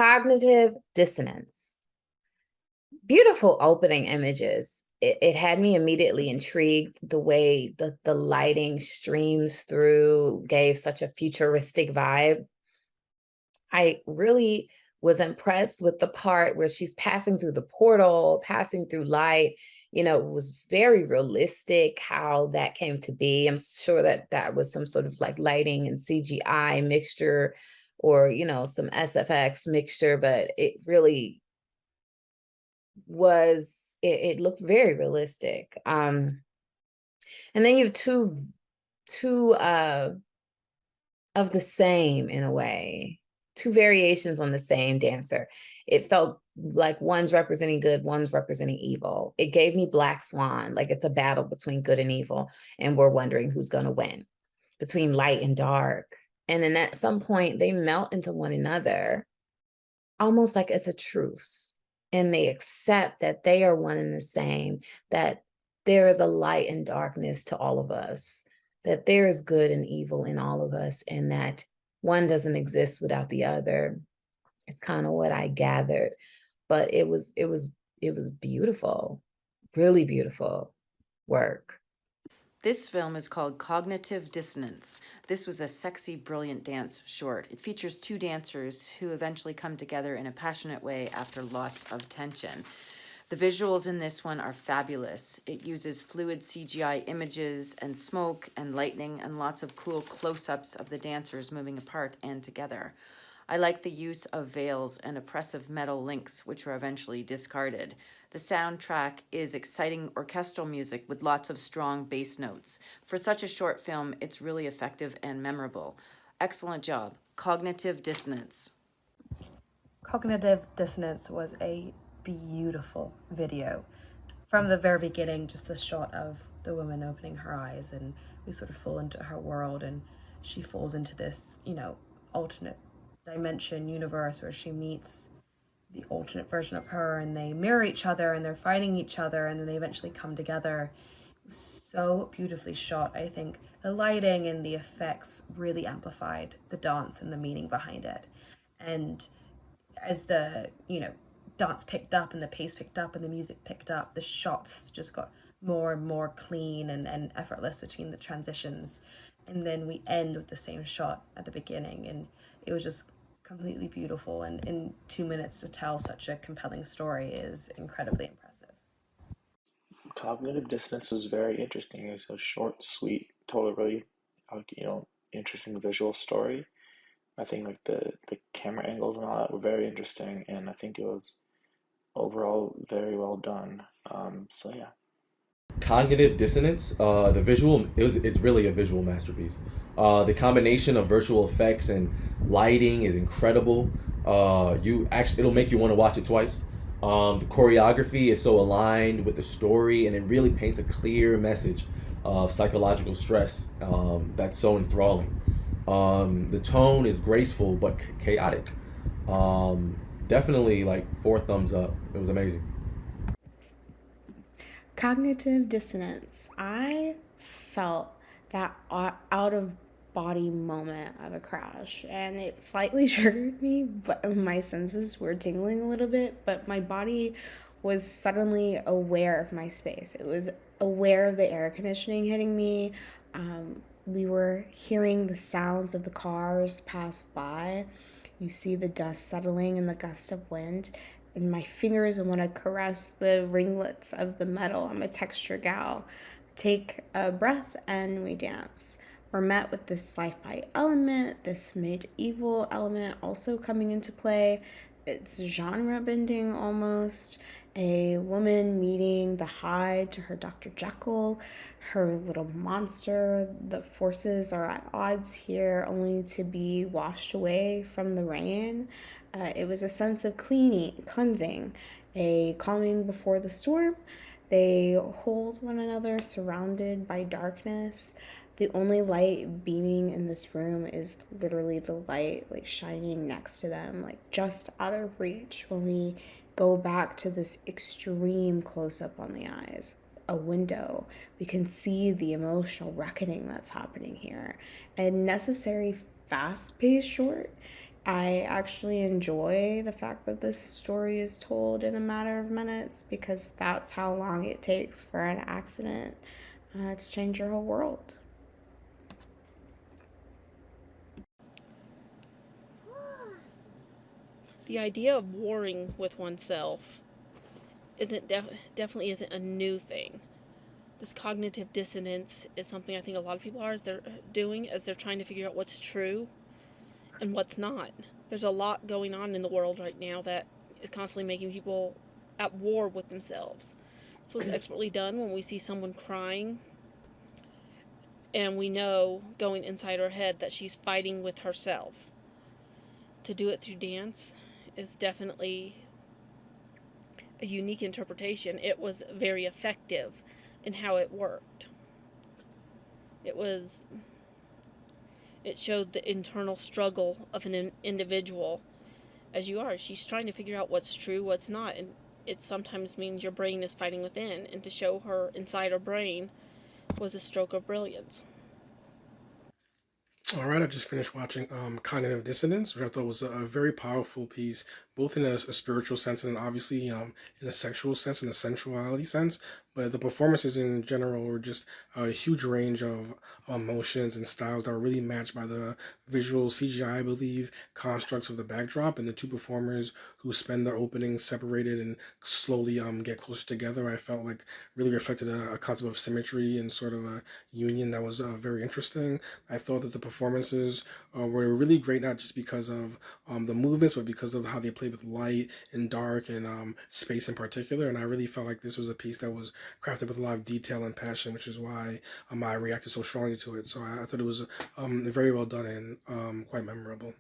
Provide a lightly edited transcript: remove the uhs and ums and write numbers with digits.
Cognitive dissonance. Beautiful opening images. It had me immediately intrigued. The way the lighting streams through gave such a futuristic vibe. I really was impressed with the part where she's passing through the portal, passing through light. It was very realistic how that came to be. I'm sure that that was some sort of like lighting and CGI mixture or, some SFX mixture, but it really it looked very realistic. And then you have two of the same in a way, two variations on the same dancer. It felt like one's representing good, one's representing evil. It gave me Black Swan, like it's a battle between good and evil, and we're wondering who's going to win between light and dark. And then at some point, they melt into one another, almost like it's a truce. And they accept that they are one and the same, that there is a light and darkness to all of us, that there is good and evil in all of us, and that one doesn't exist without the other. It's kind of what I gathered, but it was beautiful, really beautiful work. This film is called Cognitive Dissonance. This was a sexy, brilliant dance short. It features two dancers who eventually come together in a passionate way after lots of tension. The visuals in this one are fabulous. It uses fluid CGI images and smoke and lightning and lots of cool close-ups of the dancers moving apart and together. I like the use of veils and oppressive metal links, which were eventually discarded. The soundtrack is exciting orchestral music with lots of strong bass notes. For such a short film, it's really effective and memorable. Excellent job. Cognitive Dissonance. Cognitive Dissonance was a beautiful video. From the very beginning, just the shot of the woman opening her eyes and we sort of fall into her world and she falls into this, alternate dimension universe where she meets the alternate version of her and they mirror each other and they're fighting each other and then they eventually come together. It was so beautifully shot. I think the lighting and the effects really amplified the dance and the meaning behind it. And as the dance picked up and the pace picked up and the music picked up, the shots just got more and more clean and effortless between the transitions. And then we end with the same shot at the beginning, and it was just completely beautiful. And in 2 minutes to tell such a compelling story is incredibly impressive. Cognitive dissonance was very interesting. It was a short, sweet, told a really, interesting visual story. I think like the camera angles and all that were very interesting, and I think it was overall very well done. So yeah. Cognitive dissonance, the visual, it's really a visual masterpiece. The combination of virtual effects and lighting is incredible. You actually, it'll make you want to watch it twice. The choreography is so aligned with the story, and it really paints a clear message of psychological stress that's so enthralling. The tone is graceful but chaotic. Definitely like 4 thumbs up. It was amazing. Cognitive dissonance. I felt that out of body moment of a crash, and it slightly triggered me, but my senses were tingling a little bit, but my body was suddenly aware of my space. It was aware of the air conditioning hitting me. We were hearing the sounds of the cars pass by. You see the dust settling in the gust of wind, and my fingers want to caress the ringlets of the metal. I'm a texture gal. Take a breath and we dance. We're met with this sci-fi element, this medieval element also coming into play. It's genre bending almost. A woman meeting the Hyde to her Dr. Jekyll, her little monster. The forces are at odds here, only to be washed away from the rain. It was a sense of cleansing, a calming before the storm. They hold one another surrounded by darkness. The only light beaming in this room is literally the light like shining next to them, like just out of reach. When we go back to this extreme close up on the eyes, a window, we can see the emotional reckoning that's happening here. A necessary fast paced short. I actually enjoy the fact that this story is told in a matter of minutes because that's how long it takes for an accident to change your whole world. The idea of warring with oneself definitely isn't a new thing. This cognitive dissonance is something I think a lot of people are as they're doing as they're trying to figure out what's true and what's not. There's a lot going on in the world right now that is constantly making people at war with themselves. This was expertly done when we see someone crying and we know going inside her head that she's fighting with herself. To do it through dance is definitely a unique interpretation. It was very effective in how it worked. It showed the internal struggle of an individual. As you are, she's trying to figure out what's true, what's not, and it sometimes means your brain is fighting within, and to show her inside her brain was a stroke of brilliance. All right, I just finished watching Cognitive Dissonance, which I thought was a very powerful piece, both in a spiritual sense and obviously in a sexual sense, in a sensuality sense. But the performances in general were just a huge range of emotions and styles that were really matched by the visual CGI, I believe, constructs of the backdrop, and the two performers who spend their openings separated and slowly get closer together. I felt like really reflected a concept of symmetry and sort of a union that was very interesting. I thought that the performances were really great, not just because of the movements, but because of how they played with light and dark and space in particular. And I really felt like this was a piece that was crafted with a lot of detail and passion, which is why I reacted so strongly to it. So I thought it was very well done and quite memorable.